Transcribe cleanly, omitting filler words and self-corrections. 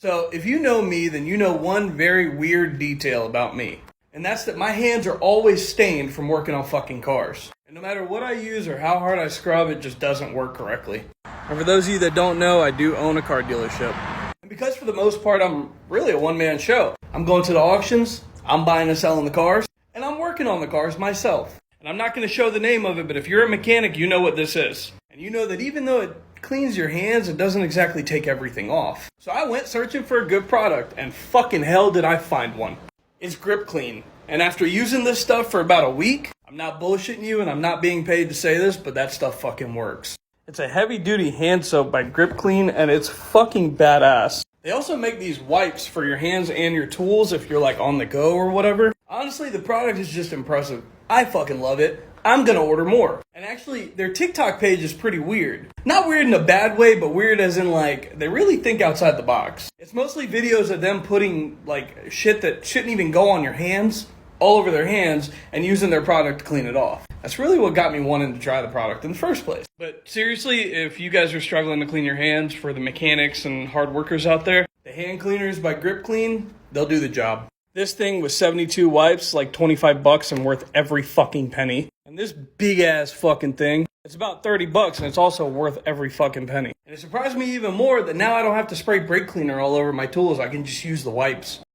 So if you know me, then you know one very weird detail about me. And that's that my hands are always stained from working on fucking cars. And no matter what I use or how hard I scrub, it just doesn't work correctly. And for those of you that don't know, I do own a car dealership. And because for the most part, I'm really a one-man show. I'm going to the auctions, I'm buying and selling the cars, and I'm working on the cars myself. And I'm not going to show the name of it, but if you're a mechanic, you know what this is. And you know that even though it cleans your hands, it doesn't exactly take everything off. So I went searching for a good product, and fucking hell did I find one. It's gripclean. And after using this stuff for about a week, I'm not bullshitting you and I'm not being paid to say this, but that stuff fucking works. It's a heavy-duty hand soap by gripclean, and it's fucking badass. They also make these wipes for your hands and your tools if you're like on the go or whatever. Honestly, the product is just impressive. I fucking love it. I'm gonna order more. And actually, their TikTok page is pretty weird. Not weird in a bad way, but weird as in like, they really think outside the box. It's mostly videos of them putting like shit that shouldn't even go on your hands all over their hands and using their product to clean it off. That's really what got me wanting to try the product in the first place. But seriously, if you guys are struggling to clean your hands, for the mechanics and hard workers out there, the hand cleaners by gripclean, they'll do the job. This thing was 72 wipes, like $25 and worth every fucking penny. And this big ass fucking thing, it's about $30 and it's also worth every fucking penny. And it surprised me even more that now I don't have to spray brake cleaner all over my tools. I can just use the wipes.